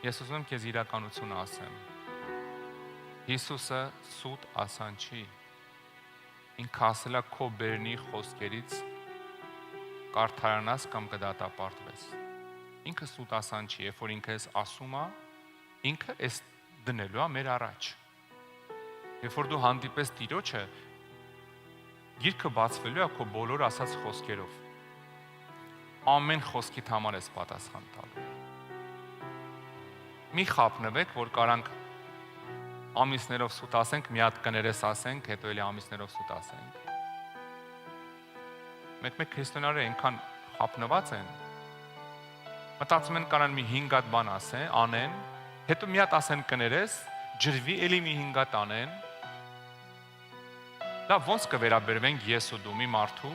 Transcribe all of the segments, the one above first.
Ես ուզում եմ քեզ իրականությունը ասեմ։ Հիսուսը սուտ ասան չի։ Ինքը ասել է քո բերնի խոսքերից կարդարանաս կամ կդատապարտվես։ Ինքը սուտ ասան չի, երբ որ ինքը էս ասում է, ինքը էս դնելու է մեր առաջ։ Երբ որ դու հանդիպես Տիրոջը, գիրքը բացվելու է քո բոլոր ասած խոսքերով։ Ամեն խոսքիդ համար ես պատասխան տալու։ Մի խափնվեք, որ կարանք ամիսներով սուտ ասենք, մի հատ կներես ասենք, հետո էլի ամիսներով սուտ ասենք։ Մեկ քրիստոնյաները այնքան խափնված են, մտածում են կարան մի 5 հատ բան անեն, հետո մի հատ ասեն կներես, ջրվի, էլի մի 5 հատ անեն։ Լավ, ոնց կվերաբերվենք ես ու դու մի մարդու,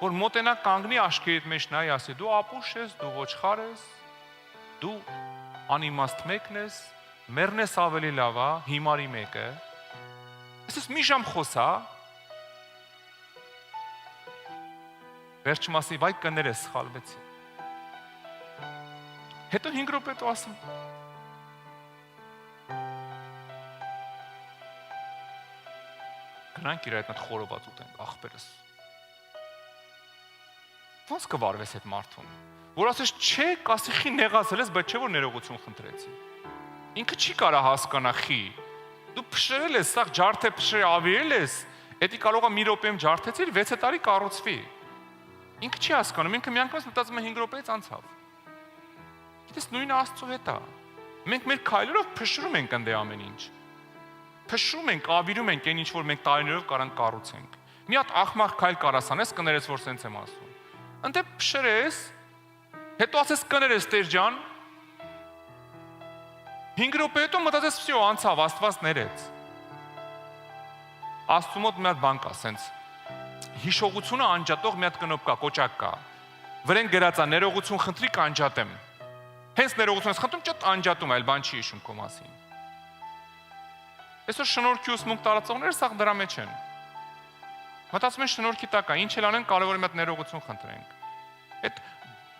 որ մոտենա կանգնի աշկերիդ մեջ նայի, ասի դու ապուշ ես, դու ոչխար ես, դու անիմաստ մեկն ես, մեռն ես ավելի լավ է, հիմարի մեկը, ես մի ժամ խոսա, վերջում ասի, վայ կներես, սխալվեցի։ Հետո 5 րոպե հետո ասում, գնանք իր այդ խորոված ուտենք, ախպերս։ Ոնց կվարվես այդ մարդուն, որ ասես չէ, կասի խի նեղացել ես, բայց չէ որ ներողություն խնդրեցի։ Ինքը չի կարա հասկանա խի, դու փշրել ես, սաղ ջարդե փշրել ավիրել ես, էդի կարող է մի րոպեում ջարդեցիր, 6 տարի կառուցվի։ Ինքը չի հասկանում, ինքը մի անգամից մտածում է 5 րոպեից անցավ։ Գիտես նույնը Աստծո հետ է։ Մենք մեր քայլերով փշրում ենք ընդ ամեն ինչ։ Փշրում ենք, ավիրում ենք այն ինչ որ մենք տարիներով կարանք կառուցենք։ Մի հատ ախմախ քայլ կարաս անես, կներես որ սենց եմ ասում։ Ընդ փշրես, հետո ասես կներես Տեր ջան, 5 րոպե հետո մտածես վсё անցավ, Աստված ներեց։ Աստծու մոտ մի հատ բան կա, սենց հիշողությունը անջատող մի հատ կնոպ կա, կոճակ կա։ Վրեն գրած է ներողություն խնդրի կանջատեմ։ Հենց ներողություն ես խնդրում, ճոտ անջատում, այլ բան չի հիշում քո մասին։ Այսօր շնորհքի ուսմունք տարածողները սաղ դրա մեջ են։ Մտածում են շնորհքի տակ է, ինչ էլ անեն, կարևոր է մի հատ ներողություն խնդրենք։ Այդ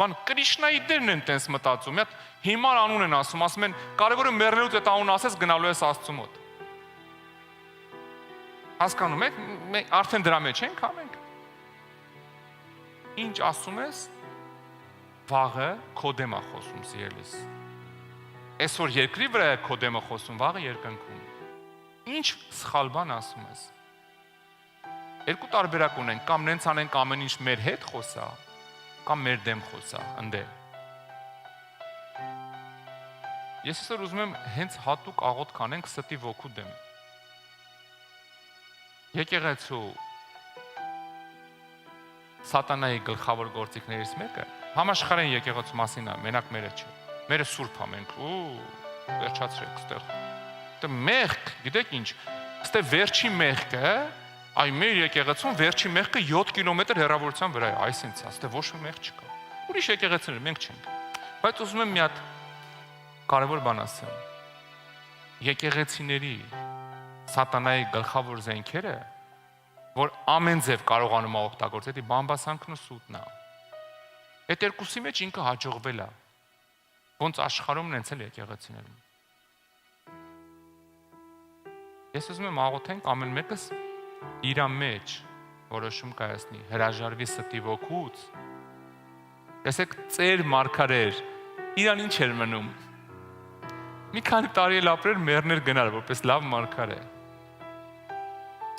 բան Կրիշնայի դերն են տենց մտածում, մի հատ հիմար անուն են ասում են, կարևորը մեռնելուց այդ անունը ասես գնալու ես Աստծու մոտ։ Հասկանում եք, մենք արդեն դրա մեջ ենք, հա մենք։ Ինչ ասում ես, վաղը քո դեմ է խոսում, սիրելիս։ Այսօր երկրի վրա է քո դեմը խոսում, վաղը երկնքում։ Ինչ սխալ բան ասում ես։ Երկու տարբերակ ունենք, կամ նենց անենք ամեն ինչ մեր հետ խոսա, կամ մեր դեմ խոսա, ընդե։ Ես այսօր ուզում եմ հենց հատուկ աղոթք անենք ստի ոգու դեմ։ Եկեղեցու սատանայի գլխավոր գործիքներից մեկը համաշխարհային եկեղեցու մասին է, մենակ մերը չէ։ Մերը սուրբ է մենք, վերջացրեք ստեղ։ Դե մեղք, գիտեք ինչ, ստե վերջի մեղքը, այ մեր եկեղեցուն վերջի մեղքը 7 կիլոմետր հեռավորության վրա է, այսինքն, ստե ոչ մի մեղք չկա։ Ուրիշ եկեղեցիներ մենք չենք։ Բայց ուզում եմ մի հատ կարևոր բան ասեմ։ Եկեղեցիների սատանայի գլխավոր զենքերը, որ ամեն ձև կարողանում է օգտագործել, դա բամբասանքն ու սուտն է։ Այդ երկուսի մեջ ինքը հաջողվել է։ Ոնց աշխարհում նենց էլ եկեղեցիներում։ Ես ուզում եմ աղոթենք ամեն մեկս իր մեջ որոշում կայացնի, հրաժարվի ստի ոգուց։ Տեսեք, ծեր մարգարեր, իրան ինչ էր մնում։ Մի քանի տարի էլ ապրեր, մեռներ գնար, որպես լավ մարգարե։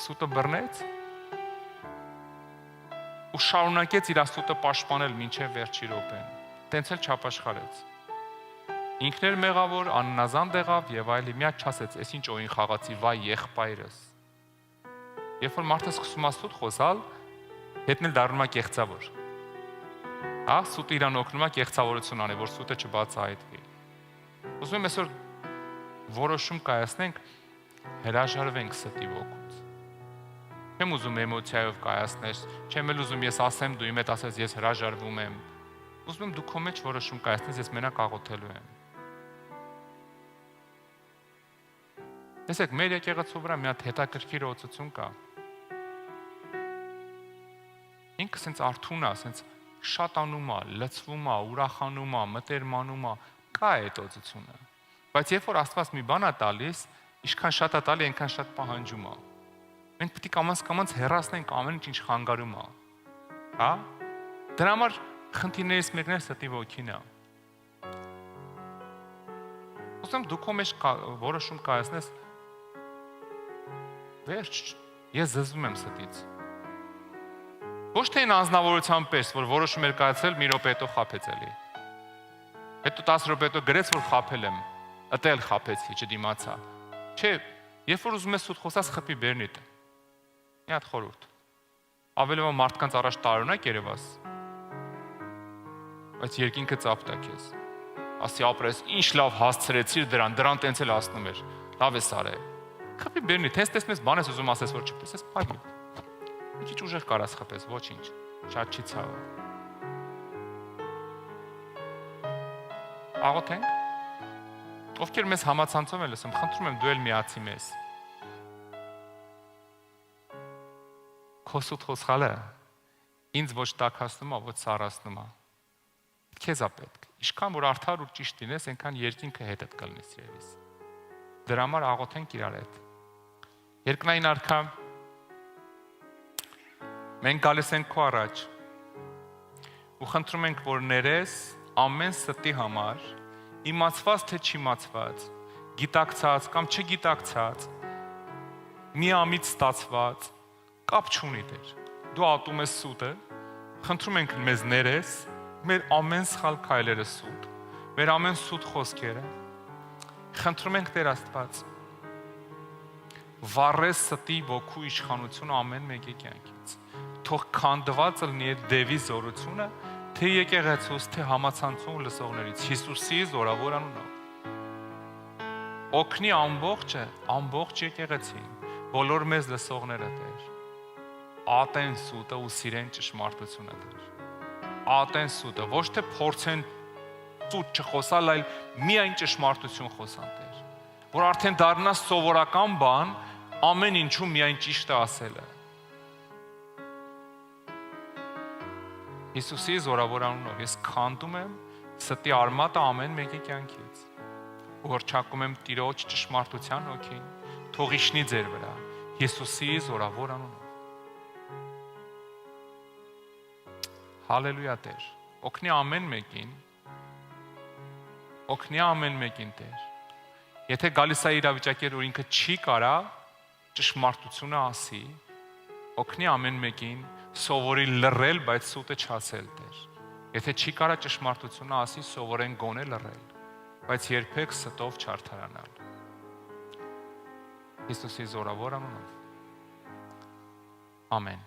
Սուտը բռնեց ու շարունակեց իր սուտը պաշտպանել մինչև վերջի րոպեն։ Տենց էլ չապաշխարեց։ Ինքն էր մեղավոր, աննազանդ եղավ եւ այլի, մի հատ չասեց, «Էս ինչ օին խաղացի, վայ եղբայրս»։ Երբ որ մարդը սկսում է սուտ խոսալ, հետն էլ դառնում է կեղծավոր։ Հա, սուտը իրան օգնում է կեղծավորություն անել, որ սուտը չբացահայտվի։ Ուզում եմ այսօր որոշում կայացնենք, հրաժարվենք ստի ոգուց։ Չեմ ուզում էմոցիայով կայացնես, չեմ էլ ուզում ես ասեմ, դու իմ հետ ասես, ես հրաժարվում եմ։ Ուզում եմ դու քո մեջ որոշում կայացնես, ես մենակ աղոթելու եմ։ Տեսեք, մեր եկեղեցու վրա մի հատ հետաքրքիր օծություն կա։ Ինքը սենց արթուն է, սենց շատանում է, լցվում է, ուրախանում է, մտերմանում է, կա այդ օծությունը։ Բայց երբ որ Աստված մի բան է տալիս, ինչքան շատ է տալի, այնքան շատ պահանջում է։ Մենք պետք է կամաց հեռացնենք ամեն ինչ խանգարում է։ Հա? Դրա համար խնդիրներից մեկն է ստի ոգին է։ Ուսում դու քո մեջ որոշում կայացնես, վերջ, ես զզվում եմ ստից։ Ոչ թե այն անձնավորության պես, որ որոշում էր կայացել, մի րոպե հետո խաբեց էլի։ Հետո 10 րոպե հետո գրեց, որ խաբել եմ, ըտել խաբեցի, չդիմացա։ Չէ, երբ որ ուզում ես սուտ խոսած, խփի բերնիդ։ Մի հատ խորհուրդ։ Ավելի ո մարդկանց առաջ տարօրինակ երևաս, բայց երկինքը ծափտա քեզ։ Ասի ապրես, ինչ լավ հասցրեցիր դրան տենց էլ ասնում էր։ Լավ ես արել։ Խփի բերնիդ, հենց տեսնես բան ես ուզում ասես, որ չպտեսես, փակի։ Մի քիչ ուժեղ կարաս խփես, ոչինչ, շատ չի ցավը։ Աղոթենք։ Ովքեր մեզ համացանցում են լսում, խնդրում եմ դու էլ միացի մեզ։ Քո սուտ խոսալը ինձ ոչ տաքացնում է, ոչ սառացնում է։ Քեզ է պետք։ Ինչքան որ արդար ու ճիշտ լինես, այնքան երկինքը հետդ կլինես երևիս։ Դրա համար աղոթենք իրար հետ։ Երկնային Արքա, մենք գալիս ենք քո առաջ ու խնդրում ենք, որ ներես ամեն ստի համար, իմացված թե չիմացված, գիտակցած կամ չգիտակցած, միամիտ ստացված, կապ չունի Տեր։ Դու ատում ես սուտը, խնդրում ենք մեզ ներես, մեր ամեն սխալ քայլերը սուտ, մեր ամեն սուտ խոսքերը, խնդրում ենք Տեր Աստված, վառես ստի ոգու իշխանությունը ամեն մեկի կյանքից, թող քանդված լինի այդ դևի զորությունը, թե եկեղեցուց, թե համացանցում լսողներից, Հիսուսի զորավոր անունով։ Օգնի ամբողջ եկեղեցին, բոլոր մեզ լսողները Տեր, ատեն սուտը ու սիրեն ճշմարտությունը Տեր։ Ատեն սուտը, ոչ թե փորձեն սուտ չխոսալ, այլ միայն ճշմարտություն խոսան Տեր, որ արդեն դառնա սովորական բան, ամեն ինչում միայն ճիշտը ասելը։ Հիսուսի զորավոր անունով ես քանդում եմ ստի արմատը ամեն մեկի կյանքից։ Ողջակում եմ Տիրոջ ճշմարտության հոգին, թող իջնի ձեր վրա, Հիսուսի զորավոր անունով։ Հալելույա Տեր, օգնի ամեն մեկին Տեր։ Եթե գալիս է իրավիճակեր, որ ինքը չի կարա ճշմարտությունը ասի, օգնի ամեն մեկին սովորի լռել, բայց սուտը չասել Տեր։ Եթե չի կարա ճշմարտությունը ասի, սովորեն գոնե լռել, բայց երբեք ստով չարդարանալ։ Հիսուսի զորավոր անունով։ Ամեն։